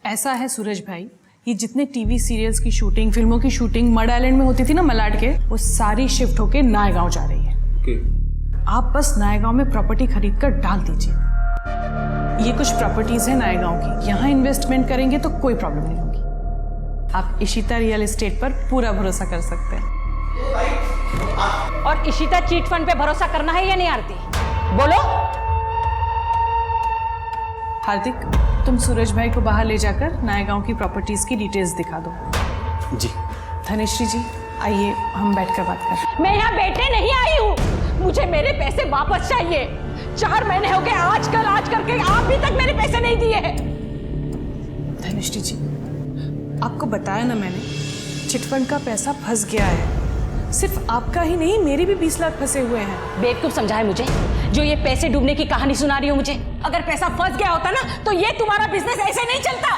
ऐसा है सूरज भाई, ये जितने टीवी सीरियल्स की शूटिंग, फिल्मों की शूटिंग मड आइलैंड में होती थी ना मलाड के, वो सारी शिफ्ट होके नायगांव जा रही है। आप बस नायगांव में प्रॉपर्टी खरीद कर डाल दीजिए। ये कुछ प्रॉपर्टीज है नायगांव की, यहाँ इन्वेस्टमेंट करेंगे तो कोई प्रॉब्लम नहीं होगी। आप इशिता रियल एस्टेट पर पूरा भरोसा कर सकते हैं। और इशिता चीट फंड पे भरोसा करना है या नहीं आरती? बोलो। हार्दिक, तुम सूरज भाई को बाहर ले जाकर नायगांव की प्रॉपर्टीज की डिटेल्स दिखा दो। जी। धनेश्वरी जी आइए, हम बैठकर बात करें। मैं यहाँ बैठने नहीं आई हूँ, मुझे मेरे पैसे वापस चाहिए। 4 महीने हो गए आज करके आप भी तक मेरे पैसे नहीं दिए हैं। धनेश्वरी जी, आपको बताया ना मैंने, चिटफंड का पैसा फंस गया है। सिर्फ आपका ही नहीं, मेरे भी 20 लाख फंसे हुए हैं। बेवकूफ समझा है मुझे, जो ये पैसे डूबने की कहानी सुना रही हो मुझे। अगर पैसा फंस गया होता ना तो ये तुम्हारा बिजनेस ऐसे नहीं चलता।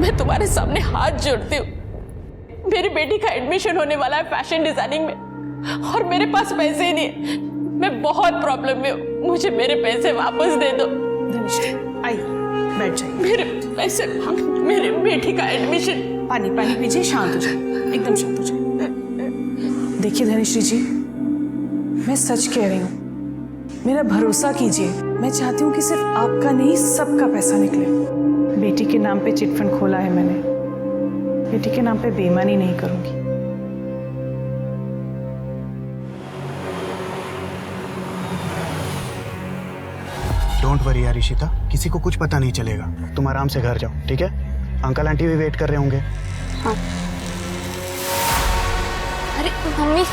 मैं तुम्हारे सामने हाथ जोड़ती हूँ, मेरी बेटी का एडमिशन होने वाला है फैशन डिजाइनिंग में और मेरे पास पैसे ही नहीं है। मैं बहुत प्रॉब्लम में हूँ, मुझे मेरे पैसे वापस दे दो। धनेश्वरी आइए, बैठ जाइए। मेरे पैसे, मेरी बेटी का एडमिशन। पानी पीजिए, शांत हो जाइए, एकदम शांत हो जाइए। देखिए धनेश्वरी जी, मैं सच कह रही हूँ, मेरा भरोसा कीजिए। मैं चाहती हूँ कि सिर्फ आपका नहीं, सबका पैसा निकले। बेटी के नाम पे चिटफंड खोला है मैंने, बेटी के नाम पे बेईमानी नहीं करूंगी। डोंट वरी यार इशिता, किसी को कुछ पता नहीं चलेगा। तुम आराम से घर जाओ, ठीक है? अंकल आंटी भी वेट कर रहे होंगे। हाँ। अरे मम्मी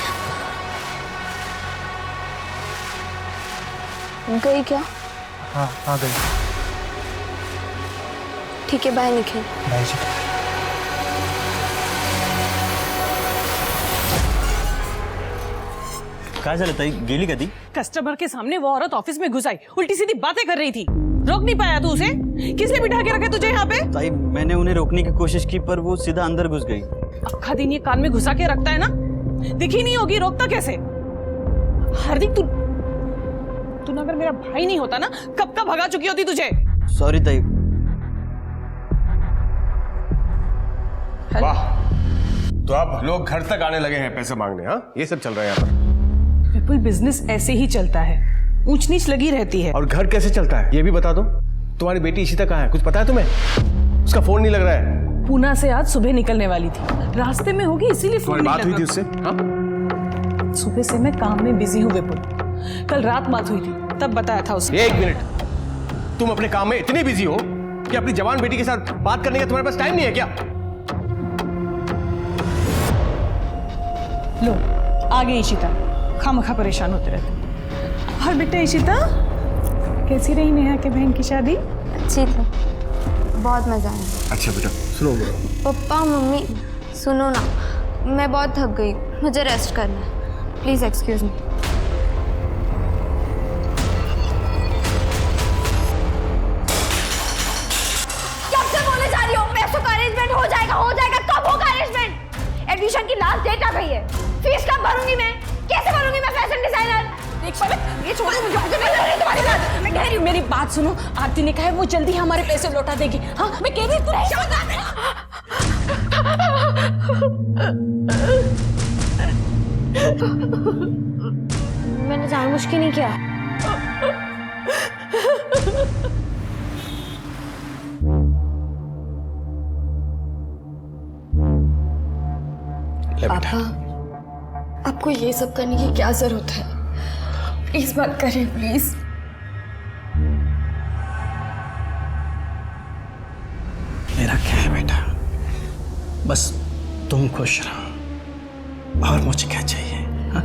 गई क्या? हाँ आ गई। ठीक है, बाय निखिल। बाय इशिता। काय झालं ताई, गेली का ती? कस्टमर के सामने वो औरत ऑफिस में घुस आई, उल्टी सीधी बातें कर रही थी। रोक नहीं पाया तू उसे? किसने बिठा के रखा तुझे यहाँ पे? ताई मैंने उन्हें रोकने की कोशिश की पर वो सीधा अंदर घुस गई। आखा दिन ये कान में घुसा के रखता है ना, दिखी नहीं होगी, रोकता कैसे? हार्दिक तू ना अगर मेरा भाई नहीं होता ना, कब का भगा चुकी होती तुझे। सॉरी ताई। वाह, तो आप लोग घर तक आने लगे हैं पैसे मांगने? हाँ, ये सब चल रहा है यहाँ पर। विपुल, बिजनेस ऐसे ही चलता है, ऊंच नीच लगी रहती है। और घर कैसे चलता है ये भी बता दो। तुम्हारी बेटी इशिता कहाँ है, कुछ पता है तुम्हें? उसका फोन नहीं लग रहा है। पूना से आज सुबह निकलने वाली थी, रास्ते में होगी इसीलिए फोन नहीं लगा। बात हुई थी उससे? हाँ? सुबह से मैं काम में बिजी हूँ विपुल, कल रात बात हुई थी, तब बताया था उसे। एक मिनट, तुम अपने काम में इतनी बिजी हो कि अपनी जवान बेटी के साथ बात करने का तुम्हारे पास टाइम नहीं है क्या? लो आ गई इशिता, खामखा परेशान होते रहते। और बेटा इशिता, कैसी रही नेहा के बहन की शादी? अच्छी थी, बहुत मजा आया। अच्छा बेटा सुनो मेरा। पप्पा मम्मी सुनो ना, मैं बहुत थक गई, मुझे रेस्ट करना है, प्लीज एक्सक्यूज मी। कब से बोले जा रही हो पैसों का अरेंजमेंट हो जाएगा, कब होगा अरेंजमेंट? एडमिशन की लास्ट डेट आ गई है, फीस कब भरूंगी मैं? कैसे भरूंगी मैं फैशन डिजाइनर? ये छोड़ो मुझे, मैं लड़ रही तुम्हारी बात। मैं कह रही हूँ, मेरी बात सुनो। आरती ने कहा है वो जल्दी हमारे पैसे लौटा देगी। हाँ मैं कह रही हूँ मैंने जानबूझ के नहीं किया। पापा, आपको ये सब करने की क्या जरूरत है? प्लीज मत करिए, प्लीज। मेरा क्या है बेटा, बस तुम खुश रहो, और मुझे क्या चाहिए? हाँ?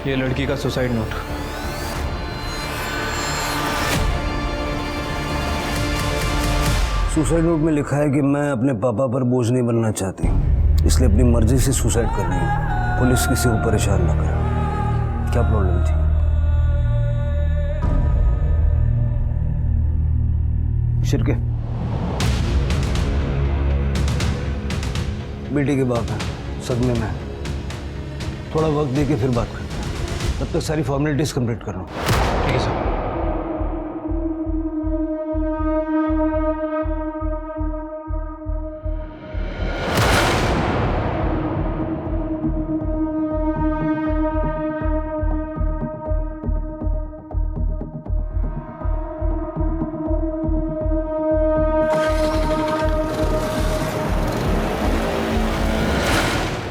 ये लड़की का सुसाइड नोट। सुसाइड नोट में लिखा है कि मैं अपने पापा पर बोझ नहीं बनना चाहती, इसलिए अपनी मर्जी से सुसाइड कर रही हूँ। पुलिस किसी को परेशान ना करे। क्या प्रॉब्लम थी? शिरके बेटी के बाप है, सदमे में। थोड़ा वक्त दे के फिर बात करते हैं, तब तक सारी फॉर्मेलिटीज कंप्लीट कर रहा हूँ। ठीक है सर।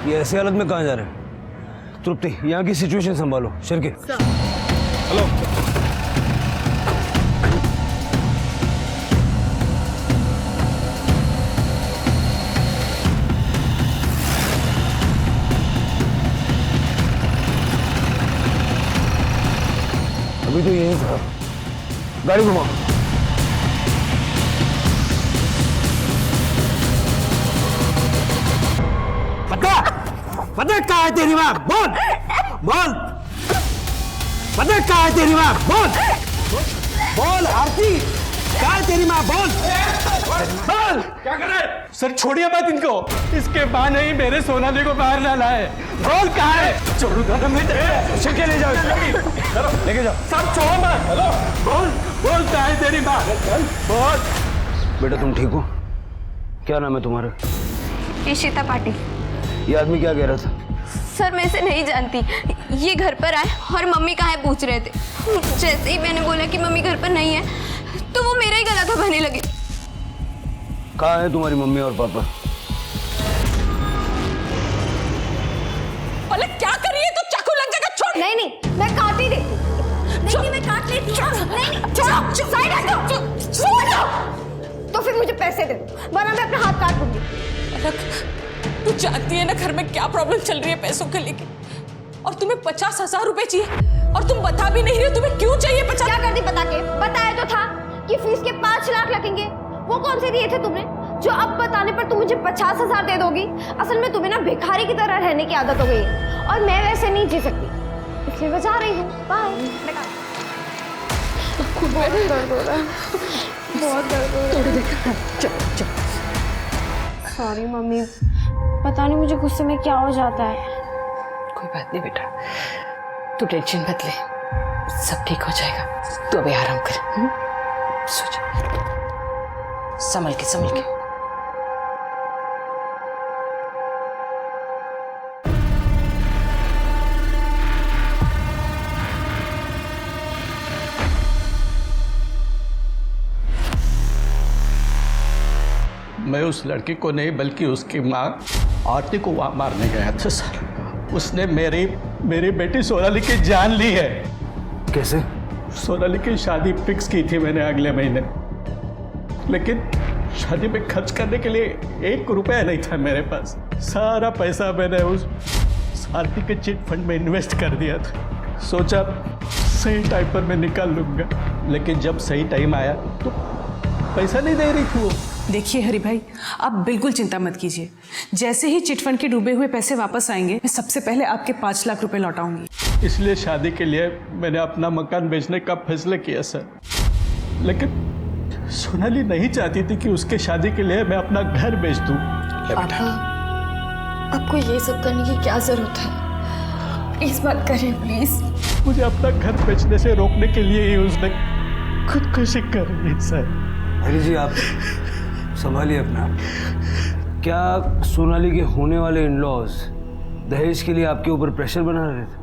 ये ऐसी हालत में कहाँ जा रहे हैं? तृप्ति, यहाँ की सिचुएशन संभालो। शिरके हेलो। अभी तो यही था, गाड़ी घुमाओ। पता कहाँ है तेरी माँ? बोल बोल, पता कहाँ है तेरी माँ? बोल बोल आरती, कहाँ है तेरी माँ? बोल बोल। क्या कर रहे हैं? सर छोड़िए मत इनको, इसके बहाने ही मेरे सोनाली को बाहर डाला है। बोल कहाँ है? छोड़ूंगा तो मैं शिरके ले जाओ, लेके जाओ। सर छोड़ो मत। हेलो बोल बोल, कहाँ है तेरी माँ? बोल। बेटा तुम ठीक हो? क्या नाम है तुम्हारा? इशिता पाटिल। ये आदमी क्या कह रहा था? सर मैं इसे नहीं जानती, ये घर पर आए और मम्मी कहाँ है पूछ रहे थे। जैसे ही मैंने बोला कि मम्मी घर पर नहीं है तो वो मेरा ही गला दबाने लगे। कहाँ है तुम्हारी मम्मी और पापा? पलक क्या कर रही है? तो चाकू लग जाएगा, छोड़। नहीं नहीं, मैं काट ही देती हूँ। नहीं मैं काट लेती हूँ। नहीं छोड़ो, साइड हटो, छोड़ दो। तो फिर मुझे पैसे दे दो, वरना मैं अपना हाथ काट दूंगी। पलक तू जानती है ना घर में क्या प्रॉब्लम चल रही है पैसों के लेके, और तुम्हें 50,000 रुपए चाहिए और तुम बता भी नहीं रहे हो तुम्हें क्यों चाहिए 50। क्या करती बता के? बताया तो था कि फीस के 5 लाख लगेंगे। वो कौन से दिए थे तुमने जो अब बताने पर तुम मुझे 50,000 दे दोगी? असल में तुम्हें ना भिखारी की तरह रहने की आदत हो गई है और मैं वैसे नहीं जी सकती, इसलिए मैं जा रही हूँ। बाय। बहुत दर्द हो रहा है, बहुत दर्द हो रहा है। सॉरी मम्मी, पता नहीं मुझे गुस्से में क्या हो जाता है। कोई बात नहीं बेटा, तू टेंशन मत ले, सब ठीक हो जाएगा। तू अभी आराम कर, सो जा, संभल के संभल के। मैं उस लड़की को नहीं बल्कि उसकी माँ आरती को वहां मारने गया था सर। उसने मेरी बेटी सोनाली की जान ली है। कैसे? सोनाली की शादी फिक्स की थी मैंने अगले महीने, लेकिन शादी में खर्च करने के लिए 1 रुपया नहीं था मेरे पास। सारा पैसा मैंने उस आरती के चिट फंड में इन्वेस्ट कर दिया था। सोचा सही टाइम पर मैं निकाल लूंगा, लेकिन जब सही टाइम आया तो पैसा नहीं दे रही थी वो। देखिए हरि भाई, आप बिल्कुल चिंता मत कीजिए। जैसे ही चिटफंड के डूबे हुए पैसे वापस आएंगे, मैं सबसे पहले आपके 5 लाख रुपए लौटाऊंगी। इसलिए शादी के लिए मैंने अपना मकान बेचने का फैसला किया सर, लेकिन सोनाली नहीं चाहती थी कि उसके शादी के लिए मैं अपना घर बेच दूं। पापा, आपको ये सब करने की क्या जरूरत है? प्लीज मत करिए, प्लीज। मुझे अपना घर बेचने से रोकने के लिए ही उसने खुदकुशी कर ली सर। हरी जी आप संभालिए अपना। क्या सोनाली के होने वाले इन-लॉज दहेज के लिए आपके ऊपर प्रेशर बना रहे थे?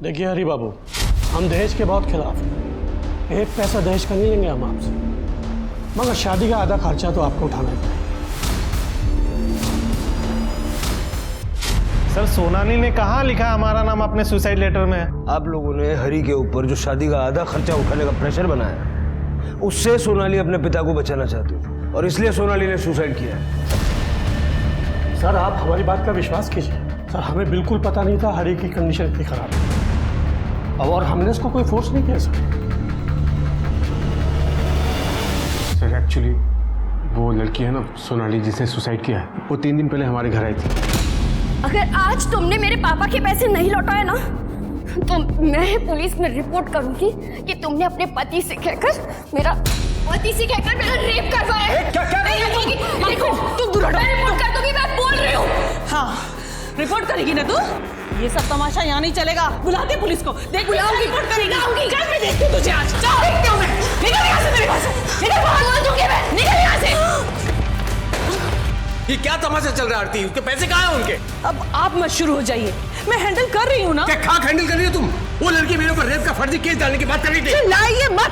देखिए हरी बाबू, हम दहेज के बहुत खिलाफ हैं। 1 पैसा दहेज का नहीं लेंगे हम आपसे, मगर शादी का आधा खर्चा तो आपको उठाना ही पड़ेगा। सर सोनाली ने कहाँ लिखा हमारा नाम अपने सुसाइड लेटर में? आप लोगों ने हरी के ऊपर जो शादी का आधा खर्चा उठाने का प्रेशर बनाया, उससे सोनाली अपने पिता को बचाना चाहती थी और इसलिए सोनाली ने सुसाइड किया है। सर आप हमारी बात का विश्वास कीजिए। सर हमें बिल्कुल पता नहीं था हरी की कंडीशन इतनी खराब है। और हमने इसको कोई फोर्स नहीं किया सर एक्चुअली वो लड़की है ना सोनाली जिसने सुसाइड किया है, वो 3 दिन पहले हमारे घर आई थी। अगर आज तुमने मेरे पापा के पैसे नहीं लौटाए ना तो मैं पुलिस में रिपोर्ट करूंगी कि तुमने अपने पति से कहकर मेरा रेप करवाया। देखो तुम दूर हटो। मैं रिपोर्ट कर दूंगी, मैं बोल रही हूँ। हाँ रिपोर्ट करेगी ना तू? ये सब तमाशा यहाँ नहीं चलेगा। बुलाते पुलिस को। देख बुलाऊंगी, रिपोर्ट करेगी। कल मैं देखती हूँ तुझे आज। चल देखती हूँ मैं। निकल यहाँ से मेरे पास से। निकल बाहर, बोल दूंगी मैं। निकल यहाँ से। ये क्या तमाशा चल रहा है आरती? उसके पैसे कहाँ हैं उनके? अब आप मत शुरू हो जाइए, मैं हैंडल कर रही हूँ ना। क्या खाक हैंडल कर रही हो तुम? वो लड़की मेरे ऊपर रेप का फर्जी केस डालने की बात कर रही थी। चिल्लाइए मत।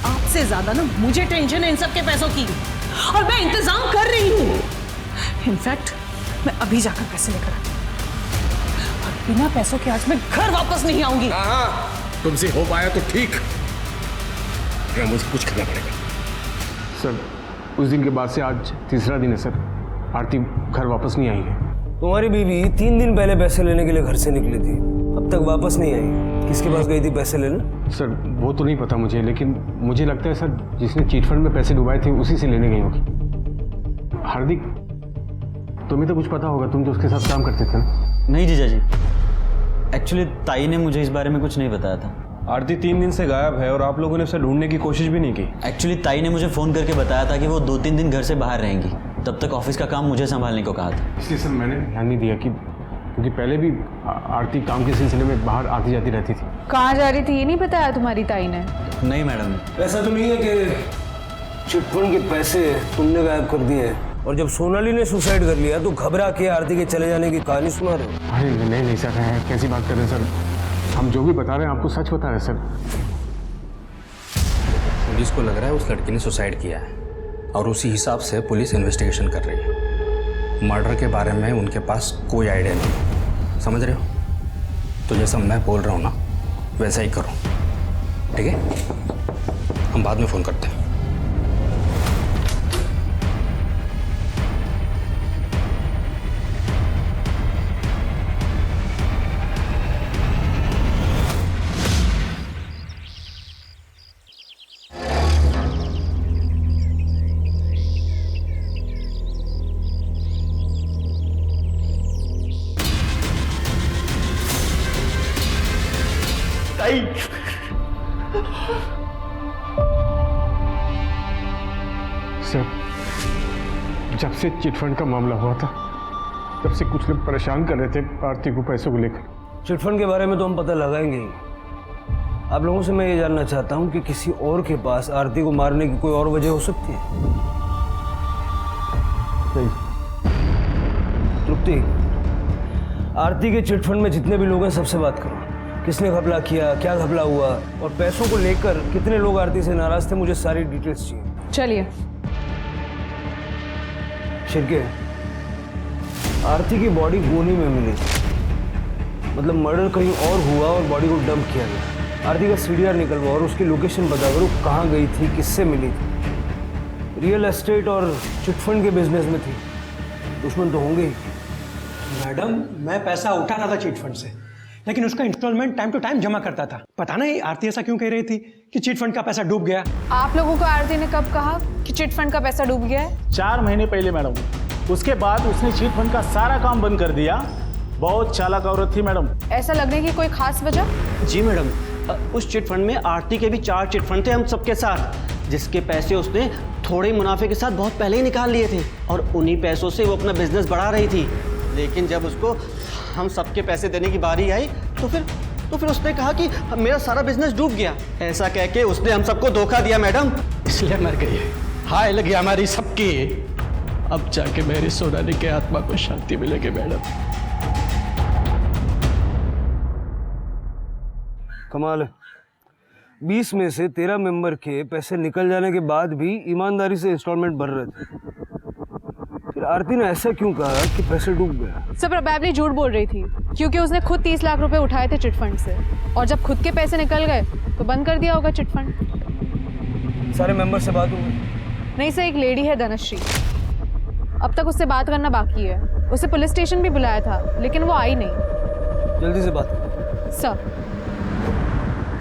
आपसे ज्यादा ना मुझे टेंशन है इन सब के पैसों की, और मैं इंतजाम कर रही हूँ। इनफैक्ट मैं अभी जाकर पैसे लेकर आती हूँ, और बिना पैसों के आज मैं घर वापस नहीं आऊंगी। हाँ, तुमसे हो पाया तो ठीक, मुझे कुछ करना पड़ेगा। सर उस दिन के बाद से आज तीसरा दिन है सर, आरती घर वापस नहीं आई है। तुम्हारी बीवी 3 दिन पहले पैसे लेने के लिए घर से निकली थी, अब तक वापस नहीं आई। किसके पास गई थी पैसे लेने? सर वो तो नहीं पता मुझे, लेकिन मुझे लगता है सर जिसने चीट फंड में पैसे डुबाए थे उसी से लेने गई होगी। हार्दिक तुम्हें तो कुछ पता होगा, तुम तो उसके साथ काम करते थे ना? नहीं जीजा जी, एक्चुअली ताई ने मुझे इस बारे में कुछ नहीं बताया था। आरती 3 दिन से गायब है और आप लोगों ने उसे ढूंढने की कोशिश भी नहीं की। एक्चुअली ताई ने मुझे फ़ोन करके बताया था कि वो 2-3 दिन घर से बाहर रहेंगी, तब तक ऑफिस का काम मुझे संभालने को कहा था। इसलिए सर मैंने ध्यान नहीं दिया कि क्योंकि पहले भी आरती काम के सिलसिले में बाहर आती जाती रहती थी। कहाँ जा रही थी ये नहीं बताया तुम्हारी ताई ने? नहीं मैडम। ऐसा तो नहीं है कि चिटफंड के पैसे तुमने गायब कर दिए और जब सोनाली ने सुसाइड कर लिया तो घबरा के आरती के चले जाने की कहानी सुना रहे हो? अरे नहीं सर, कैसी बात कर रहे हैं सर, हम जो भी बता रहे हैं आपको सच बता रहे हैं सर। पुलिस को लग रहा है उस लड़की ने सुसाइड किया है और उसी हिसाब से पुलिस इन्वेस्टिगेशन कर रही है। मर्डर के बारे में उनके पास कोई आइडिया नहीं, समझ रहे हो? तो जैसा मैं बोल रहा हूँ ना वैसा ही करो, ठीक है? हम बाद में फ़ोन करते हैं। सर जब से चिटफंड का मामला हुआ था तब से कुछ लोग परेशान कर रहे थे आरती को पैसों को लेकर। चिटफंड के बारे में तो हम पता लगाएंगे ही। आप लोगों से मैं ये जानना चाहता हूँ कि किसी और के पास आरती को मारने की कोई और वजह हो सकती है? तृप्ति, आरती के चिटफंड में जितने भी लोग हैं सबसे बात करो। किसने घपला किया, क्या घपला हुआ, और पैसों को लेकर कितने लोग आरती से नाराज थे, मुझे सारी डिटेल्स चाहिए। चलिए। शिरके, आरती की बॉडी गोनी में मिली, मतलब मर्डर कहीं और हुआ और बॉडी को डंप किया गया। आरती का सीडीआर निकलवा और उसकी लोकेशन बता करो, कहाँ गई थी, किससे मिली थी। रियल एस्टेट और चिटफंड के बिजनेस में थी, दुश्मन तो होंगे ही। मैडम मैं पैसा उठाना था चिट फंड से, लेकिन उसका इंस्टॉलमेंट टाइम टू टाइम जमा करता था। पता नहीं आरती ऐसा क्यों कह रही थी कि चिट फंड का पैसा डूब गया। आप लोगों को आरती ने कब कहा कि चिट फंड का पैसा डूब गया है? 4 महीने पहले मैडम। उसके बाद उसने चिट फंड का सारा काम बंद कर दिया। बहुत चालाक औरत थी मैडम। ऐसा लगने की कोई खास वजह? जी मैडम, उस चिट फंड में आरती के भी 4 चिट फंड थे हम सबके साथ, जिसके पैसे उसने थोड़े मुनाफे के साथ बहुत पहले ही निकाल लिए थे और उन्हीं पैसों से वो अपना बिजनेस बढ़ा रही थी। लेकिन जब उसको हम सबके पैसे देने की बारी आई तो फिर उसने कहा कि मेरा सारा बिजनेस डूब गया। ऐसा कह के उसने हम सबको धोखा दिया मैडम, इसलिए मर गई है। हाय लगी हमारी सबकी। अब जाके मेरी सोनाली के आत्मा को शांति मिलेगी मैडम। कमाल है, 20 में से 13 मेंबर के पैसे निकल जाने के बाद भी ईमानदारी से इंस्टॉलमेंट भर रहे थे। फिर आरती ने ऐसा क्यों कहा कि पैसे डूब गया? सब प्रोबेबली झूठ बोल रही थी, क्योंकि उसने खुद 30 लाख रुपए उठाए थे चिटफंड से, और जब खुद के पैसे निकल गए तो बंद कर दिया होगा चिटफंड। सारे मेंबर से बात हुई? नहीं सर, एक लेडी है धनश्री, अब तक उससे बात करना बाकी है। उसे पुलिस स्टेशन भी बुलाया था लेकिन वो आई नहीं। जल्दी से बात सर।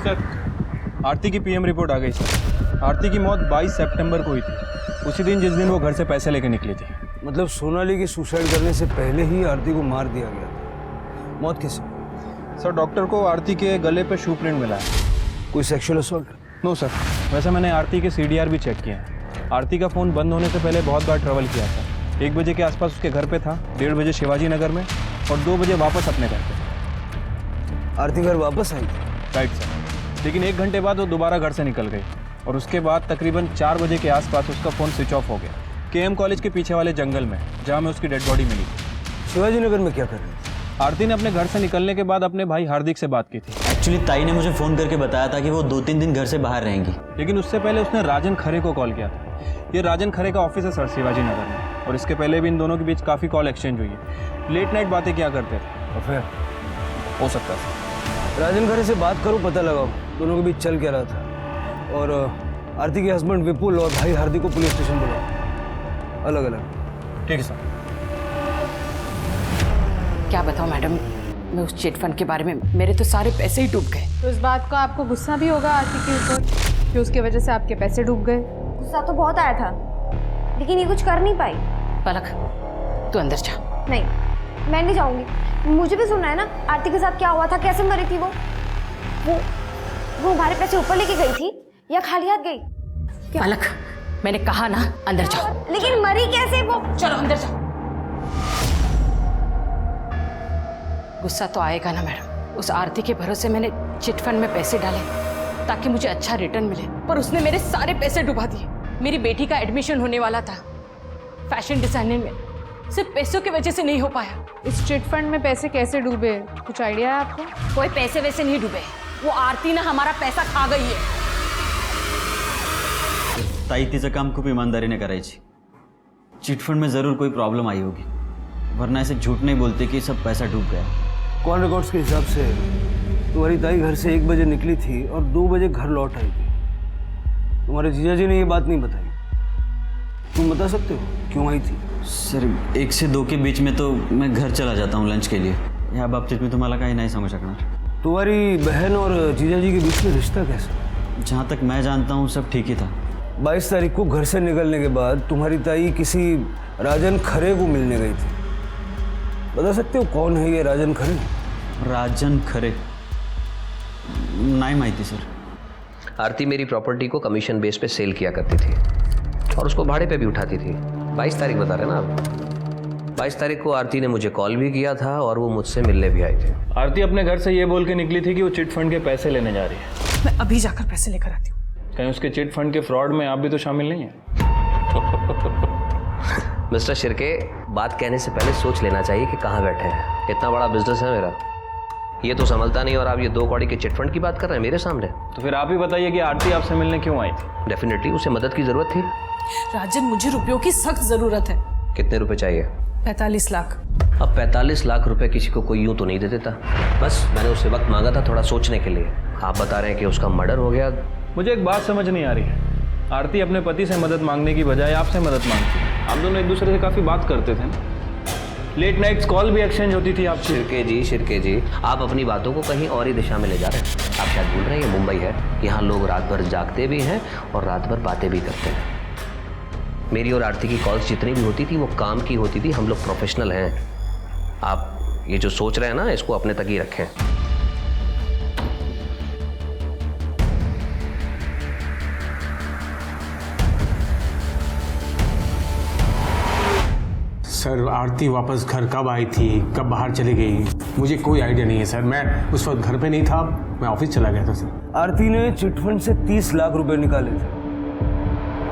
सर, आरती की पीएम रिपोर्ट आ गई सर। आरती की मौत 22 सितंबर को हुई थी, उसी दिन जिस दिन वो घर से पैसे लेके निकली थी। मतलब सोनाली की सुसाइड करने से पहले ही आरती को मार दिया गया था। मौत कैसे? सर, डॉक्टर को आरती के गले पे शू प्रिंट मिला है। कोई सेक्सुअल असॉल्ट? नो सर, वैसे मैंने आरती के CDR भी चेक किया है। आरती का फ़ोन बंद होने से पहले बहुत बार ट्रैवल किया था। 1 बजे के आसपास उसके घर पे था, 1:30 बजे शिवाजी नगर में और 2 बजे वापस अपने घर पे। आरती घर वापस आई थी? राइट सर, लेकिन 1 घंटे बाद वो दोबारा घर से निकल गई और उसके बाद तकरीबन 4 बजे के आसपास उसका फ़ोन स्विच ऑफ हो गया, KM कॉलेज के पीछे वाले जंगल में, जहाँ में उसकी डेड बॉडी मिली थी। शिवाजी नगर में क्या कर रही थी? आरती ने अपने घर से निकलने के बाद अपने भाई हार्दिक से बात की थी। एक्चुअली ताई ने मुझे फ़ोन करके बताया था कि वो 2-3 दिन घर से बाहर रहेंगी। लेकिन उससे पहले उसने राजन खरे को कॉल किया था। ये राजन खरे का ऑफिस है सर, शिवाजी नगर में, और इसके पहले भी इन दोनों के बीच काफ़ी कॉल एक्सचेंज हुई है। लेट नाइट बातें क्या करते थे। और फिर? हो सकता है राजन खरे से बात करो, पता लगाओ दोनों के बीच चल क्या रहा था। और आरती के हस्बैंड विपुल और भाई हार्दिक को पुलिस स्टेशन बुलाओ, अलग अलग। ठीक है सर। क्या बताऊं मैडम, मैं उस चिट फंड के बारे में, मेरे तो सारे पैसे ही डूब गए। तो इस बात का आपको गुस्सा भी होगा आरती के ऊपर कि उसके वजह से आपके पैसे डूब गए? गुस्सा तो बहुत आया था, लेकिन ये कुछ कर नहीं पाई। पलक, तू अंदर जा। नहीं, मैं नहीं जाऊंगी। मुझे भी सुनना है ना आरती के साथ क्या हुआ था, कैसे मरी थी वो हमारे पैसे ऊपर लेके गई थी या खाली हाथ गई? पलक, मैंने कहा ना अंदर जाओ। लेकिन मरी कैसे वो? चलो अंदर जाओ। गुस्सा तो आएगा ना मैडम। उस आरती के भरोसे मैंने चिट फंड में पैसे डाले ताकि मुझे अच्छा रिटर्न मिले, पर उसने मेरे सारे पैसे डुबा दिए। मेरी बेटी का एडमिशन होने वाला था फैशन डिजाइनिंग में, सिर्फ पैसों की वजह से नहीं हो पाया। इस चिट फंड में पैसे कैसे डूबे, कुछ आइडिया है आपको? कोई पैसे वैसे नहीं डूबे, वो आरती ना हमारा पैसा खा गई है। ताई तिचं काम खूप ईमानदारीने करायची। चिटफंड में ज़रूर कोई प्रॉब्लम आई होगी, वरना ऐसे झूठ नहीं बोलते कि सब पैसा डूब गया। कॉल रिकॉर्ड्स के हिसाब से तुम्हारी ताई घर से 1 बजे निकली थी और 2 बजे घर लौट आई थी। तुम्हारे जीजा जी ने ये बात नहीं बताई, तुम बता सकते हो क्यों आई थी? सर 1 से 2 के बीच में तो मैं घर चला जाता हूँ लंच के लिए। या बाबतीत मी तुम्हाला काही नाही सांगू शकणार। तुम्हारी बहन और जीजा जी के बीच में रिश्ता कैसा? जहाँ तक मैं जानता हूँ सब ठीक ही था। 22 तारीख को घर से निकलने के बाद तुम्हारी ताई किसी राजन खरे को मिलने गई थी। बता सकते हो कौन है ये राजन खरे? राजन खरे नहीं माहिती सर। आरती मेरी प्रॉपर्टी को कमीशन बेस पे सेल किया करती थी और उसको भाड़े पे भी उठाती थी। 22 तारीख बता रहे ना आप? 22 तारीख को आरती ने मुझे कॉल भी किया था और वो मुझसे मिलने भी आए थे। आरती अपने घर से ये बोल के निकली थी कि वो चिट फंड के पैसे लेने जा रही है। मैं अभी जाकर पैसे लेकर आती हूँ। कहीं उसके चिट फंड के फ्रॉड में आप भी तो शामिल नहीं हैं? मिस्टर शिर्के, बात कहने से पहले सोच लेना चाहिए कि कहाँ बैठे हैं। इतना बड़ा बिजनेस है मेरा, ये तो संभलता नहीं और आप ये 2 कौड़ी के चिट फंड की बात कर रहे हैं मेरे सामने। तो फिर आप ही बताइए कि आरती आपसे मिलने क्यों आई थी? डेफिनेटली उसे मदद की जरूरत थी। राजन, मुझे रुपयों की सख्त जरूरत है। कितने रुपए चाहिए? 45 लाख। अब 45 लाख रुपए किसी को कोई यूं तो नहीं दे देता। बस मैंने उससे वक्त मांगा था थोड़ा सोचने के लिए। आप बता रहे हैं कि उसका मर्डर हो गया। मुझे एक बात समझ नहीं आ रही है, आरती अपने पति से मदद मांगने की बजाय आपसे मदद मांगती है। आप दोनों एक दूसरे से काफ़ी बात करते थे, लेट नाइट्स कॉल भी एक्सचेंज होती थी आपसे। शिर्के जी, आप अपनी बातों को कहीं और ही दिशा में ले जा रहे हैं। आप शायद भूल रहे हैं ये मुंबई है, यहाँ लोग रात भर जागते भी हैं और रात भर बातें भी करते हैं। मेरी और आरती की कॉल्स जितनी भी होती थी वो काम की होती थी। हम लोग प्रोफेशनल हैं। आप ये जो सोच रहे हैं ना, इसको अपने तक ही रखें। सर आरती वापस घर कब आई थी, कब बाहर चली गई, मुझे कोई आइडिया नहीं है सर। मैं उस वक्त घर पे नहीं था, मैं ऑफिस चला गया था सर। आरती ने चिटफंड से 30 लाख रुपए निकाले थे।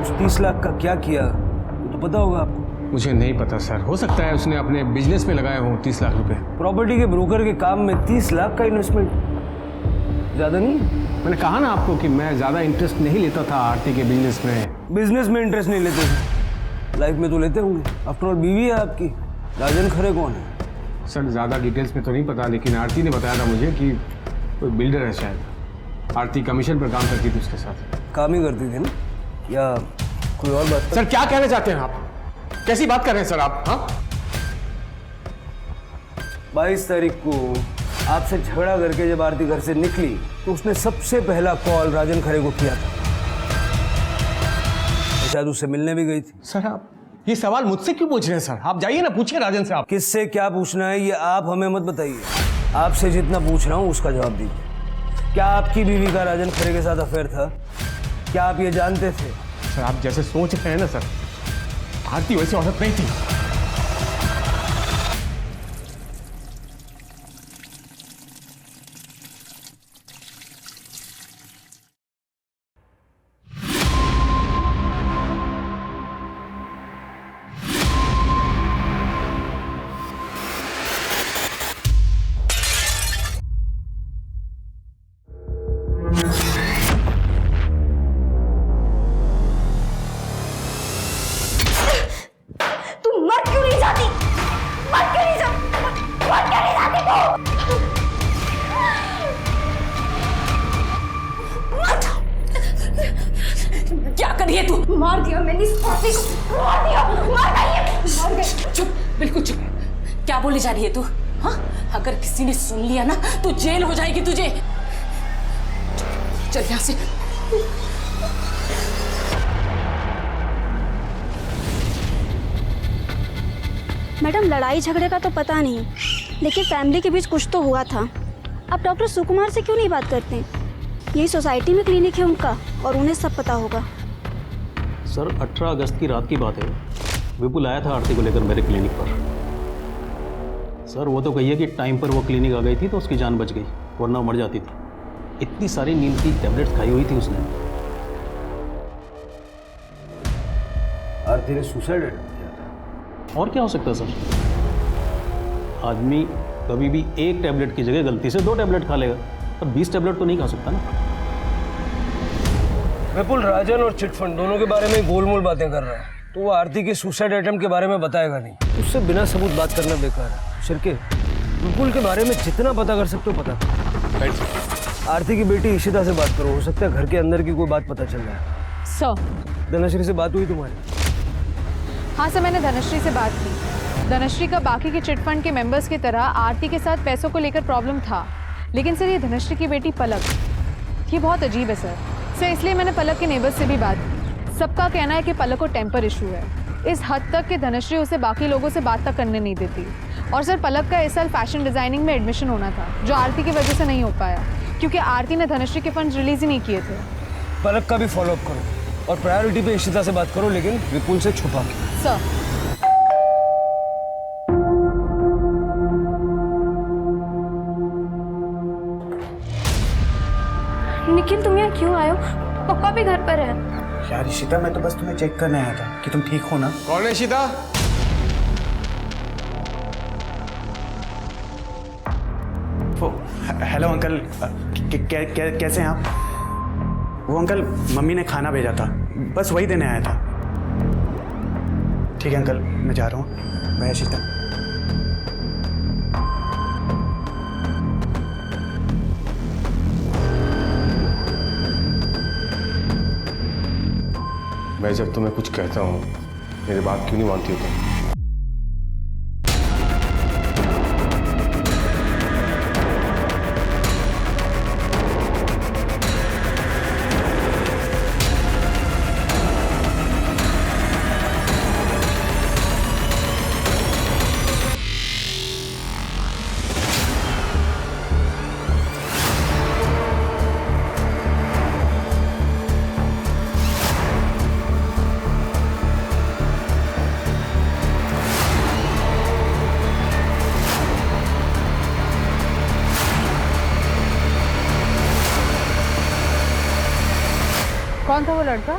उस 30 लाख का क्या किया वो तो पता होगा आपको? मुझे नहीं पता सर, हो सकता है उसने अपने बिजनेस में लगाए हों 30 लाख रुपए। प्रॉपर्टी के ब्रोकर के काम में 30 लाख का इन्वेस्टमेंट ज़्यादा नहीं? मैंने कहा ना आपको कि मैं ज़्यादा इंटरेस्ट नहीं लेता था आरती के बिजनेस में। बिजनेस में इंटरेस्ट नहीं लेते थे, लाइफ में तो लेते होंगे। आफ्टर ऑल बीवी है आपकी। राजन खरे कौन है? सर ज़्यादा डिटेल्स में तो नहीं पता, लेकिन आरती ने बताया था मुझे कि कोई बिल्डर है शायद। आरती कमीशन पर काम करती थी उसके साथ। काम ही करती थी ना, या कोई और बात? सर क्या कहना चाहते हैं आप, कैसी बात कर रहे हैं सर आप? हाँ 22 तारीख को आपसे झगड़ा करके जब आरती घर से निकली तो उसने सबसे पहला कॉल राजन खरे को किया था। शायद उससे मिलने भी गई थी। सर आप ये सवाल मुझसे क्यों पूछ रहे हैं सर? आप जाइए ना, पूछिए राजन से। आप किससे क्या पूछना है ये आप हमें मत बताइए। आपसे जितना पूछ रहा हूँ उसका जवाब दीजिए। क्या आपकी बीवी का राजन खरे के साथ अफेयर था? क्या आप ये जानते थे? सर आप जैसे सोच रहे हैं ना सर, आरती वैसी औरत नहीं थी। क्या करिए तू? मार दिया मैंने इस फांसी को, मार दिया, मार गई, मार गई। चुप, बिल्कुल चुप। क्या बोली जा रही है तू? हाँ, अगर किसी ने सुन लिया ना तो जेल हो जाएगी तुझे। चल यहाँ से। मैडम लड़ाई झगड़े का तो पता नहीं, लेकिन फैमिली के बीच कुछ तो हुआ था। आप डॉक्टर सुकुमार से क्यों नहीं बात करते? यही सोसाइटी में क्लिनिक है उनका और उन्हें सब पता होगा। सर 18 अगस्त की रात की बात है, विपुल आया था आरती को लेकर मेरे क्लिनिक पर। सर वो तो कहिए कि टाइम पर वो क्लिनिक आ गई थी तो उसकी जान बच गई, वरना मर जाती थी। इतनी सारी नींद की टैबलेट्स खाई हुई थी उसने। आरती ने सुसाइड किया था। और क्या हो सकता है सर? आदमी कभी भी एक टैबलेट की जगह गलती से 2 टैबलेट खा लेगा, पर 20 टैबलेट तो नहीं खा सकता ना। विपुल राजन और चिटफंड दोनों के बारे में गोलमोल बातें कर रहा है, तो वो आरती के सुसाइड अटेम्प्ट के बारे में बताएगा नहीं। उससे बिना सबूत बात करना बेकार है। शिरके, विपुल के बारे में जितना पता कर सकते हो पता करो। आरती की बेटी इशिता से बात करो, हो सकता है घर के अंदर की कोई बात पता चल जाए। सर धनश्री से बात हुई तुम्हारी? हाँ सर, मैंने धनश्री से बात की। धनश्री का बाकी के चिटफंड के मेंबर्स की तरह आरती के साथ पैसों को लेकर प्रॉब्लम था, लेकिन सर ये धनश्री की बेटी पलक, ये बहुत अजीब है सर। इसलिए मैंने पलक के नेबर्स से भी बात की। सबका कहना है कि पलक को टेम्पर इशू है, इस हद तक कि धनश्री उसे बाकी लोगों से बात तक करने नहीं देती। और सर पलक का इस साल फैशन डिज़ाइनिंग में एडमिशन होना था, जो आरती की वजह से नहीं हो पाया, क्योंकि आरती ने धनश्री के फंड्स रिलीज ही नहीं किए थे। पलक का भी फॉलोअप करो और प्रायोरिटी पे इशिता से बात करो, लेकिन विपुल से छुपा के। सर निखिल तुम यहाँ क्यों आए हो? पापा भी घर पर है। यार इशिता, मैं तो बस तुम्हें चेक करने आया था कि तुम ठीक हो ना। कौन है इशिता? हेलो अंकल, कैसे हैं आप? वो अंकल मम्मी ने खाना भेजा था, बस वही देने आया था। ठीक है अंकल, मैं जा रहा हूँ। बाय इशिता। मैं जब तुम्हें कुछ कहता हूँ मेरी बात क्यों नहीं मानती हो तुम? कौन था वो लड़का?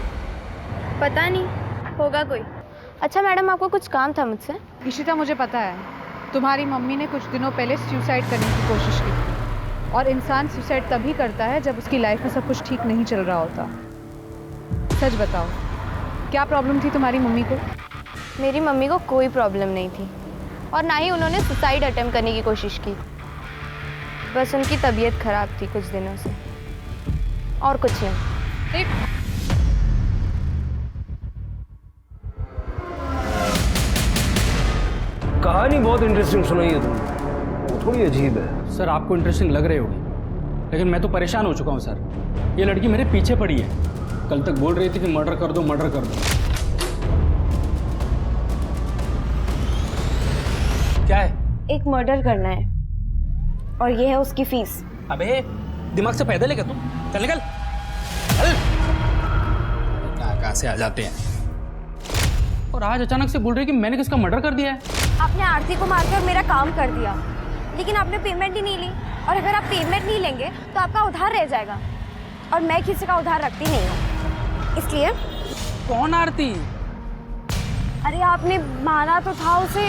पता नहीं, होगा कोई। अच्छा मैडम, आपको कुछ काम था मुझसे? इशिता, मुझे पता है तुम्हारी मम्मी ने कुछ दिनों पहले सुसाइड करने की कोशिश की थी, और इंसान सुसाइड तभी करता है जब उसकी लाइफ में सब कुछ ठीक नहीं चल रहा होता। सच बताओ, क्या प्रॉब्लम थी तुम्हारी मम्मी को? मेरी मम्मी को कोई प्रॉब्लम नहीं थी, और ना ही उन्होंने सुसाइड अटेम्प्ट करने की कोशिश की। बस उनकी तबीयत खराब थी कुछ दिनों से, और कुछ नहीं। कहानी बहुत इंटरेस्टिंग सुनाई है तुमने, वो थोड़ी अजीब है। सर आपको इंटरेस्टिंग लग रही होगी, लेकिन मैं तो परेशान हो चुका हूँ सर। ये लड़की मेरे पीछे पड़ी है, कल तक बोल रही थी कि मर्डर कर दो मर्डर कर दो। क्या है? एक मर्डर करना है और ये है उसकी फीस। अबे दिमाग से पैदल है क्या तू? चल निकल। कहाँ से आ जाते हैं और आज अचानक से बोल रही कि मैंने किसका मर्डर कर दिया है। आपने आरती को मारकर मेरा काम कर दिया, लेकिन आपने पेमेंट ही नहीं ली, और अगर आप पेमेंट नहीं लेंगे तो आपका उधार रह जाएगा, और मैं किसी का उधार रखती नहीं हूँ, इसलिए। कौन आरती? अरे आपने मारा तो था उसे,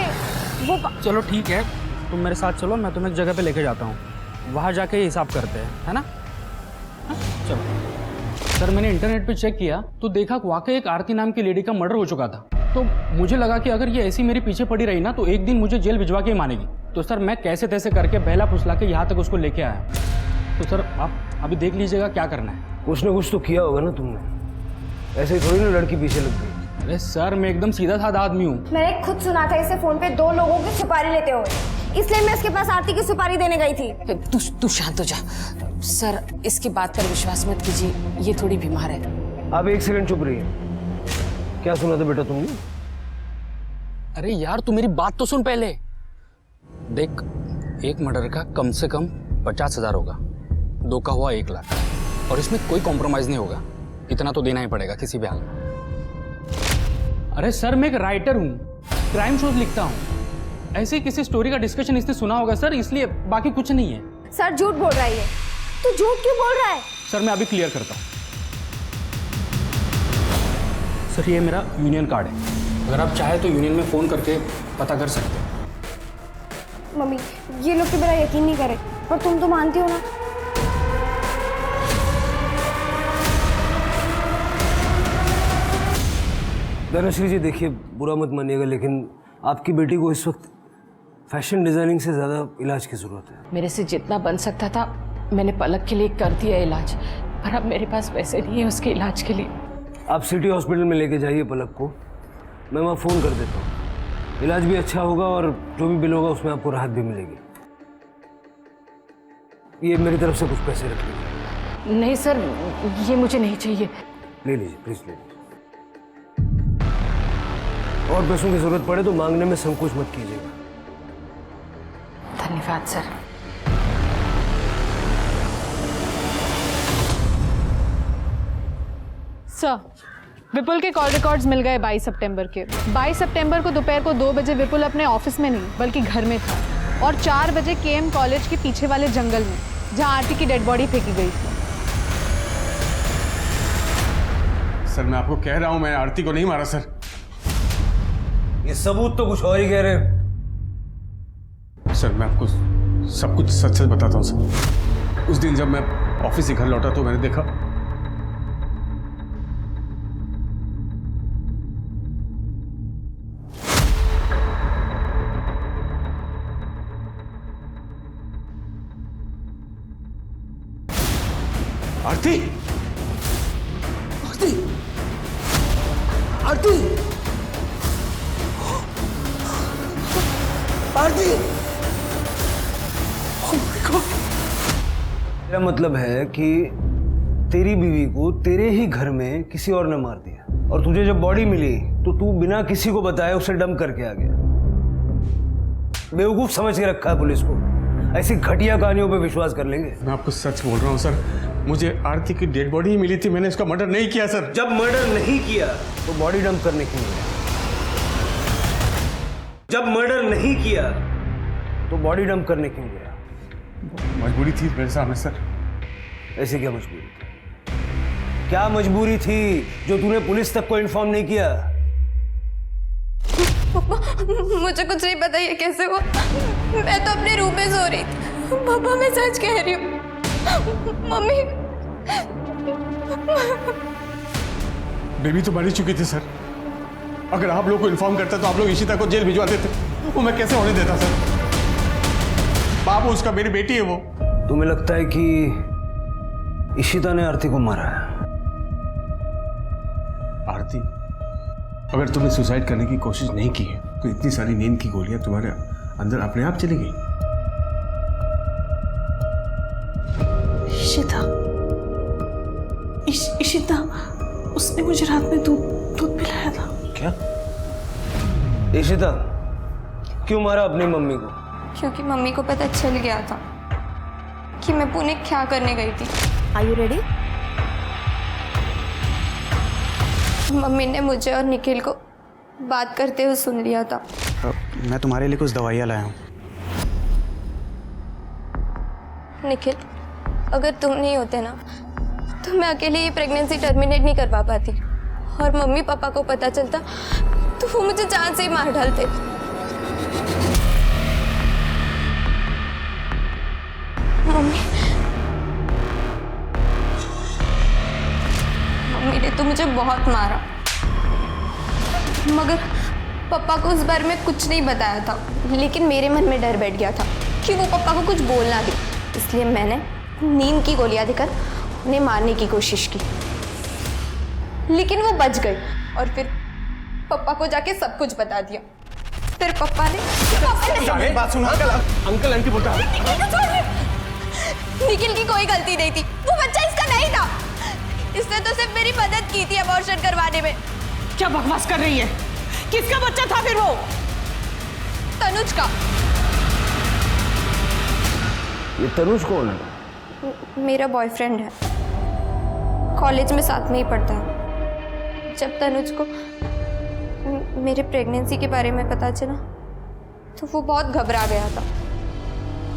वो चलो ठीक है, तुम मेरे साथ चलो, मैं तुम्हें एक जगह पे लेके जाता हूँ, वहाँ जाके हिसाब करते हैं, है ना? हाँ? चलो। सर मैंने इंटरनेट पे चेक किया तो देखा वाकई एक आरती नाम की लेडी का मर्डर हो चुका था। तो मुझे लगा कि अगर ये ऐसी मेरे पीछे पड़ी रही ना तो एक दिन मुझे जेल भिजवा के ही मानेगी। तो सर मैं कैसे तैसे करके बहला फुसला के यहाँ तक उसको लेके आया। तो सर आप अभी देख लीजिएगा क्या करना है। कुछ ना कुछ तो किया होगा ना तुमने, ऐसे ही थोड़ी ना लड़की पीछे लग गई। अरे सर मैं एकदम सीधा साधा आदमी हूँ। मैंने खुद सुना था इसे फोन पे 2 लोगों की सुपारी लेते हुए, इसलिए मैं इसके पास आरती की सुपारी देने गई थी। तू शांत हो जा सर, इसकी बात पर विश्वास मत कीजिए, ये थोड़ी बीमार है। आप एक सेकंड चुप रहिए। क्या सुना था बेटा तुमने? अरे यार तू मेरी बात तो सुन पहले। देख, एक मर्डर का कम से कम 50,000 होगा, 2 का हुआ 1 लाख, और इसमें कोई कॉम्प्रोमाइज नहीं होगा, इतना तो देना ही पड़ेगा किसी भी हाल में। अरे सर मैं एक राइटर हूँ, क्राइम शोज लिखता हूँ, ऐसे किसी स्टोरी का डिस्कशन इसने सुना होगा सर, इसलिए, बाकी कुछ नहीं है। सर झूठ बोल रहा है ये, तू झूठ क्यों बोल रहा है? सर मैं अभी क्लियर करता हूँ। सर ये मेरा यूनियन कार्ड है, अगर आप चाहे तो यूनियन में फ़ोन करके पता कर सकते हैं। मम्मी ये लोग तो मेरा यकीन नहीं करे, पर तुम तो मानती हो ना। धनश्री जी देखिए, बुरा मत मानिएगा, लेकिन आपकी बेटी को इस वक्त फैशन डिजाइनिंग से ज़्यादा इलाज की ज़रूरत है। मेरे से जितना बन सकता था मैंने पलक के लिए कर दिया इलाज, पर अब मेरे पास पैसे नहीं है उसके इलाज के लिए। आप सिटी हॉस्पिटल में लेके जाइए पलक को, मैं वहाँ फ़ोन कर देता हूँ, इलाज भी अच्छा होगा और जो भी बिल होगा उसमें आपको राहत भी मिलेगी। ये मेरी तरफ से कुछ पैसे रख लीजिए। नहीं सर, ये मुझे नहीं चाहिए। ले लीजिए प्लीज़, ले लीजिए। और पैसों की ज़रूरत पड़े तो मांगने में संकोच मत कीजिएगा। धन्यवाद सर। सर, विपुल के कॉल रिकॉर्ड्स मिल गए 22 सितंबर के। 22 सितंबर को दोपहर को 2 बजे विपुल अपने ऑफिस में नहीं बल्कि घर में था, और 4 बजे केएम कॉलेज के पीछे वाले जंगल में जहां आरती की डेड बॉडी फेंकी गई थी। सर मैं आपको कह रहा हूं, मैं आरती को नहीं मारा सर। ये सबूत तो कुछ और ही कह रहे हैं। सर मैं आपको सब कुछ सच सच बताता हूँ सर। उस दिन जब मैं ऑफिस से घर लौटा तो मैंने देखा आरती आरती आरती आरती। मेरा मतलब है कि तेरी बीवी को तेरे ही घर में किसी और ने मार दिया, और तुझे जब बॉडी मिली तो तू बिना किसी को बताए उसे डंप करके आ गया। बेवकूफ समझ के रखा है पुलिस को, ऐसी घटिया कहानियों पे विश्वास कर लेंगे। मैं आपको सच बोल रहा हूँ सर, मुझे आरती की डेड बॉडी ही मिली थी, मैंने इसका मर्डर नहीं किया सर। जब मर्डर नहीं किया तो बॉडी डंप करने क्यों गया? जब मर्डर नहीं किया तो बॉडी डंप करने क्यों गया? मजबूरी थी मेरे सामने सर। ऐसी क्या मजबूरी थी? क्या मजबूरी थी जो तूने पुलिस तक को इन्फॉर्म नहीं किया? मुझे कुछ नहीं पता ये कैसे हुआ, मैं तो अपने रूम में सो रही थी। पापा मैं सच कह रही हूँ। मम्मी बेबी तो मर ही चुकी थी सर। अगर आप लोग को इन्फॉर्म करता तो आप लोग इशिता को जेल भिजवा देते, वो मैं कैसे होने देता सर? बाबू उसका मेरी बेटी है वो। तुम्हें लगता है कि इशिता ने आरती को मारा है? आरती, अगर तुमने सुसाइड करने की कोशिश नहीं की है तो इतनी सारी नींद की गोलियां तुम्हारे अंदर अपने आप चली गई। इशिता इशिता उसने मुझे रात में दूध पिलाया था। क्या? इशिता क्यों मारा अपनी मम्मी को? क्योंकि मम्मी को पता चल गया था कि मैं पुणे क्या करने गई थी। Are you ready? मम्मी ने मुझे और निखिल को बात करते हुए सुन लिया था। मैं तुम्हारे लिए कुछ दवाइयाँ लाया हूँ। निखिल, अगर तुम नहीं होते ना तो मैं अकेले ये प्रेगनेंसी टर्मिनेट नहीं करवा पाती, और मम्मी पापा को पता चलता तो वो मुझे जान से ही मार डालते। मम्मी ने तो मुझे बहुत मारा, मगर पापा को उस बारे में कुछ नहीं बताया था। लेकिन मेरे मन में डर बैठ गया था कि वो पापा को कुछ बोलना दे, इसलिए मैंने नींद की गोलियां देकर उन्हें मारने की कोशिश की, लेकिन वो बच गई। और फिर पापा को जाके सब कुछ बता दिया। फिर पापा ने बात सुनो अंकल आंटी बोलता है। निखिल की कोई गलती नहीं थी, वो बच्चा इसका नहीं था। इसने तो सिर्फ मेरी मदद की थी अबॉर्शन करवाने में। क्या बकवास कर रही है? किसका बच्चा था फिर वो? तनुज का। ये तनुज कौन है? मेरा बॉयफ्रेंड है, कॉलेज में साथ में ही पढ़ता है। जब तनुज को मेरे प्रेगनेंसी के बारे में पता चला तो वो बहुत घबरा गया था।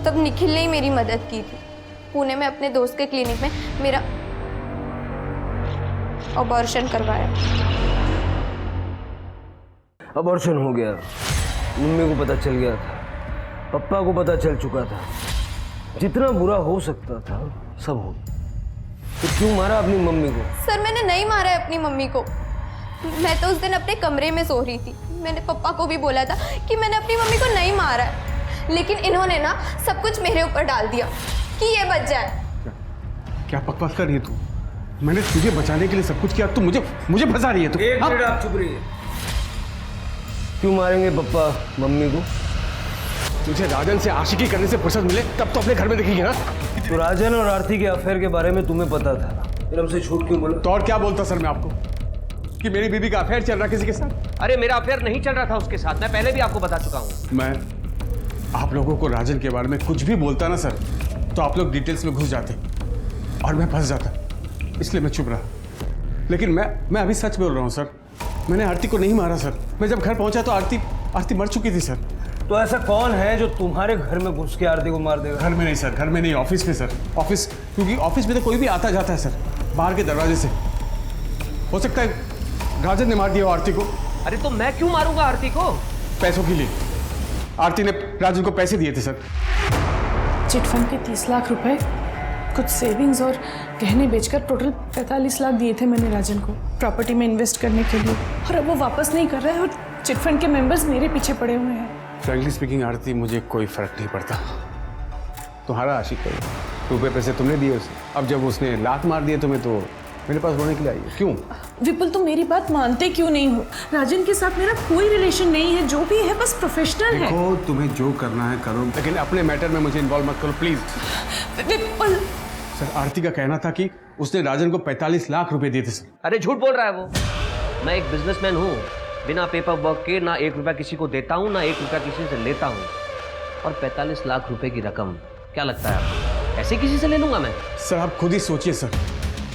तब निखिल ने ही मेरी मदद की थी। पुणे में अपने दोस्त के क्लिनिक में मेरा अबॉर्शन करवाया। अबॉर्शन हो गया, मम्मी को पता चल गया था, पापा को पता चल चुका था, जितना बुरा हो सकता था सब हो। तो क्यों मारा अपनी मम्मी को? सर, मैंने नहीं मारा है अपनी मम्मी को। मैं तो उस दिन अपने कमरे में सो रही थी। मैंने पापा को भी बोला था कि मैंने अपनी मम्मी को नहीं मारा है, लेकिन इन्होंने ना सब कुछ मेरे ऊपर डाल दिया कि ये बच जाए। क्या बकवास कर रही है तू? मैंने तुझे बचाने के लिए सब कुछ किया, तू मुझे फंसा रही है तू। एक मिनट आप चुप रहिए। क्यों मारेंगे पापा मम्मी को? तुझे राजन से आशिकी करने से फुर्सत मिले तब तो अपने घर में देखेगी ना। तो राजन और आरती के अफेयर के बारे में तुम्हें पता था, फिर हमसे झूठ क्यों बोला? तो और क्या बोलता सर मैं आपको कि मेरी बीबी का अफेयर चल रहा किसी के साथ? अरे मेरा अफेयर नहीं चल रहा था उसके साथ, मैं पहले भी आपको बता चुका हूँ। मैं आप लोगों को राजन के बारे में कुछ भी बोलता ना सर, तो आप लोग डिटेल्स में घुस जाते और मैं फंस जाता, इसलिए मैं चुप रहा। लेकिन मैं अभी सच बोल रहा हूँ सर, मैंने आरती को नहीं मारा सर। मैं जब घर पहुंचा तो आरती मर चुकी थी सर। तो ऐसा कौन है जो तुम्हारे घर में घुस के आरती को मार देगा? घर में नहीं सर, घर में नहीं, ऑफिस में सर। ऑफिस, क्योंकि ऑफिस में तो कोई भी आता जाता है सर, बाहर के दरवाजे से। हो सकता है राजन ने मार दिया आरती को। अरे तो मैं क्यों मारूंगा आरती को? पैसों के लिए। आरती ने राजन को पैसे दिए थे सर। चिटफंड के 30 लाख रुपए, कुछ सेविंग्स और गहने बेचकर टोटल 45 लाख दिए थे मैंने राजन को प्रॉपर्टी में इन्वेस्ट करने के लिए, और अब वो वापस नहीं कर रहा है और चिटफंड के मेंबर्स मेरे पीछे पड़े हुए हैं। फ्रैंकली स्पीकिंग आरती, मुझे कोई फर्क नहीं पड़ता। तुम्हारा आशिक है, रुपए पैसे तुमने दिए उसे। अब जब उसने लात मार दिए तुम्हें तो मेरे पास रोने के लिए आई है। क्यों? विपुल, तुम मेरी बात मानते क्यों नहीं हो? राजन के साथ मेरा कोई रिलेशन नहीं है, जो भी है बस प्रोफेशनल है। देखो, तुम्हें जो करना है करो, लेकिन अपने मैटर में मुझे इन्वॉल्व मत करो प्लीज। विपुल सर, आरती का कहना था कि उसने राजन को 45 लाख रुपए दिए थे सर। अरे झूठ बोल रहा है वो। मैं एक बिजनेसमैन हूँ, बिना पेपर वर्क के ना 1 रुपया किसी को देता हूँ ना 1 रुपया किसी से लेता हूँ। और 45 लाख रुपए की रकम क्या लगता है आपको ऐसे किसी से ले लूंगा मैं? सर आप खुद ही सोचिए सर,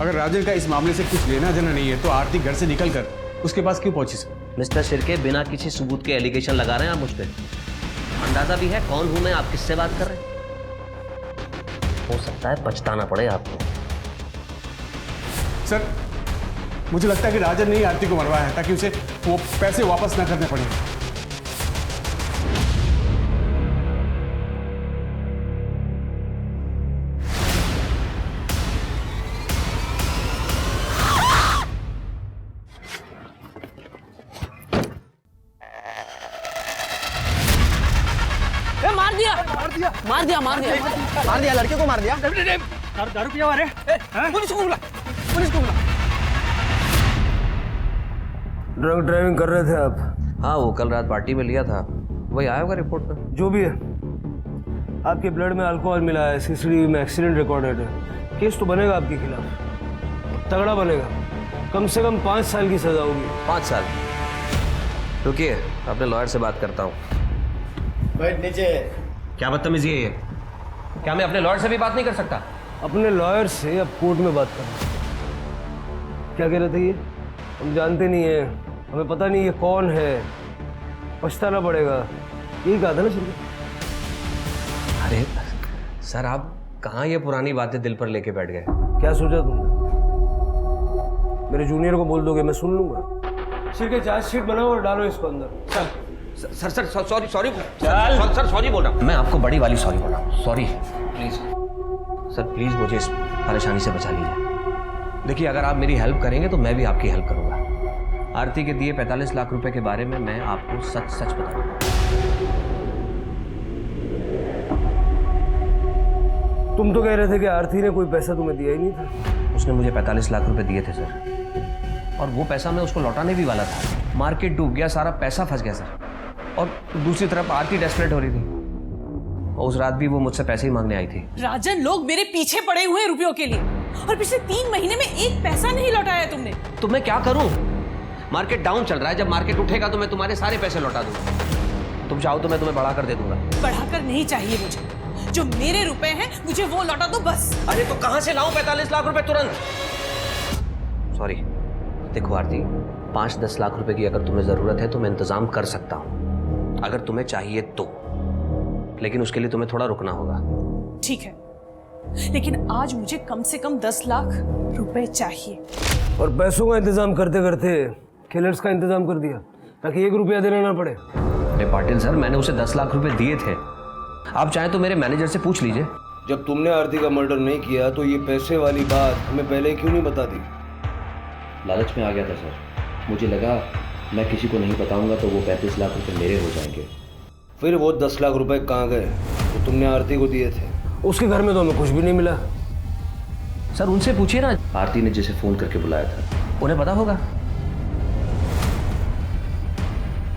अगर राजन का इस मामले से कुछ लेना देना नहीं है तो आरती घर से निकल कर उसके पास क्यों पहुंची सर? मिस्टर शिर्के, बिना किसी सबूत के एलिगेशन लगा रहे हैं आप मुझ पर। अंदाजा भी है कौन हूं मैं, आप किससे बात कर रहे हैं? हो सकता है पछताना पड़े आपको। सर मुझे लगता है कि राजन ने ही आरती को मरवाया है ताकि उसे वो पैसे वापस ना करने पड़े। मार दिया लड़के को मार दिया। दारू पिया हुआ है? पुलिस को बुला, पुलिस को बुला। ड्रंक ड्राइविंग कर रहे थे आप? हाँ, वो कल रात पार्टी में लिया था, वही आया होगा रिपोर्ट में। जो भी है, आपके ब्लड में अल्कोहल मिला है, सीसीटीवी में एक्सीडेंट रिकॉर्डेड है। केस तो बनेगा आपके खिलाफ, तगड़ा बनेगा। कम से कम 5 साल की सजा होगी। 5 साल? रुकिए, अपने लॉयर से बात करता हूँ। बैठ नीचे। क्या बदतमीजी है ये? क्या मैं अपने लॉयर से भी बात नहीं कर सकता? अपने लॉयर से अब कोर्ट में बात करना। क्या कह रहे थे ये? हम जानते नहीं है, हमें पता नहीं ये कौन है, पछताना पड़ेगा, यही कहा था ना सर? अरे सर, आप कहाँ ये पुरानी बातें दिल पर लेके बैठ गए? क्या सोचा तुमने? मेरे जूनियर को बोल दोगे, मैं सुन लूंगा। सिर के चार्जशीट बनाओ और डालो इसको अंदर। सर सॉरी सर, सॉरी बोल रहा हूँ मैं आपको, बड़ी वाली सॉरी बोल रहा हूँ। सॉरी प्लीज सर, प्लीज मुझे इस परेशानी से बचा लीजिए। देखिए, अगर आप मेरी हेल्प करेंगे तो मैं भी आपकी हेल्प करूंगा। आरती के दिए 45 लाख रुपए के बारे में मैं आपको सच बताऊंगा। तुम तो कह रहे थे कि आरती ने कोई पैसा तुम्हें दिया ही नहीं था। उसने मुझे 45 लाख रुपए दिए थे सर, और वो पैसा मैं उसको लौटाने भी वाला था। मार्केट डूब गया, सारा पैसा फंस गया सर। और दूसरी तरफ आरती डेस्परेट हो रही थी, और उस रात भी वो मुझसे पैसे ही मांगने आई थी। राजन, लोग मेरे पीछे पड़े हुए हैं रुपयों के लिए, और पिछले 3 महीने में एक पैसा नहीं लौटाया तुमने। तो मैं क्या करूं? मार्केट डाउन चल रहा है, जब मार्केट उठेगा तो मैं तुम्हारे सारे पैसे लौटा दूंगा। तुम चाहो तो मैं तुम्हें बढ़ा कर दे दूंगा। बढ़ाकर नहीं चाहिए मुझे, जो मेरे रुपए हैं मुझे वो लौटा दो बस। अरे तो कहां से लाऊं 45 लाख रुपए तुरंत? सॉरी, देखो आरती, 5-10 लाख रुपए की अगर तुम्हें जरूरत है तो मैं इंतजाम कर सकता हूं, अगर तुम्हें चाहिए तो। लेकिन उसके लिए तुम्हें थोड़ा रुकना होगा। ठीक है, लेकिन आज मुझे कम से कम 10 लाख रुपए चाहिए। और पैसों का इंतजाम करते करते किलर्स का इंतजाम कर दिया, ताकि 1 रुपया देना ना पड़े। अरे पाटिल सर, मैंने उसे 10 लाख रुपए दिए थे। आप चाहें तो मेरे मैनेजर से पूछ लीजिए। जब तुमने आरती का मर्डर नहीं किया तो ये पैसे वाली बात हमें पहले क्यों नहीं बता दी? लालच में आ गया था सर। मुझे लगा मैं किसी को नहीं बताऊंगा तो वो 35 लाख रुपए मेरे हो जाएंगे। फिर वो 10 लाख रुपए कहाँ गए तो तुमने आरती को दिए थे? उसके घर में तो हमें कुछ भी नहीं मिला। सर उनसे पूछिए ना, आरती ने जिसे फोन करके बुलाया था, उन्हें पता होगा।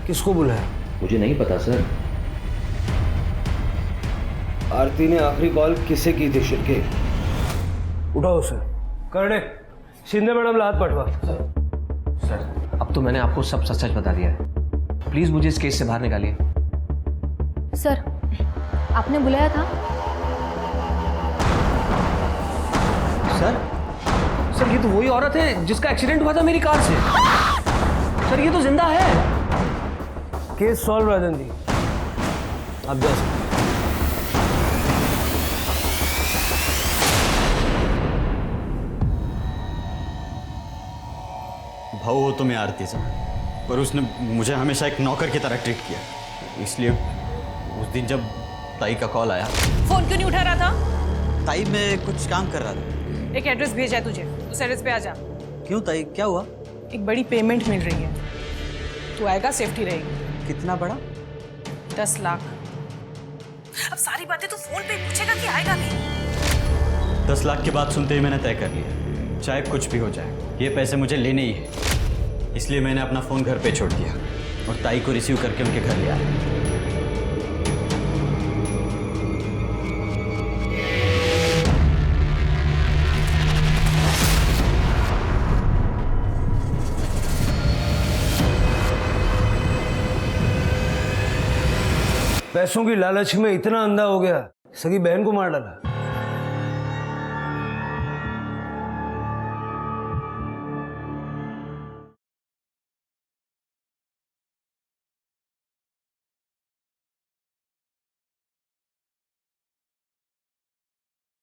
किसको बुलाया? मुझे नहीं पता सर। आरती ने आखिरी कॉल किसे की थी? शिरके, उठाओ उसे। करने शिंदे मैडम हाथ पटवा। सर अब तो मैंने आपको सब सच बता दिया है, प्लीज मुझे इस केस से बाहर निकालिए। सर, आपने बुलाया था? सर ये तो वही औरत है जिसका एक्सीडेंट हुआ था मेरी कार से। सर ये तो जिंदा है। केस सॉल्व राजन जी, आप जा सकते। भाव हो तो मैं आरती से, पर उसने मुझे हमेशा एक नौकर की तरह ट्रीट किया। इसलिए उस दिन जब ताई का कॉल आया। फोन क्यों नहीं उठा रहा था? ताई मैं कुछ काम कर रहा था। एक एड्रेस भेजा है तुझे, उस एड्रेस पे आ जा। क्यों ताई, क्या हुआ? एक बड़ी पेमेंट मिल रही है, तू आएगा, सेफ्टी रहेगी। कितना बड़ा? 10 लाख। अब सारी बातें तू फोन पे पूछेगा कि आएगा नहीं? 10 लाख की बात सुनते ही मैंने तय कर लिया, चाहे कुछ भी हो जाए ये पैसे मुझे लेने ही है। इसलिए मैंने अपना फ़ोन घर पे छोड़ दिया और ताई को रिसीव करके उनके घर ले आया। पैसों की लालच में इतना अंधा हो गया, सगी बहन को मार डाला।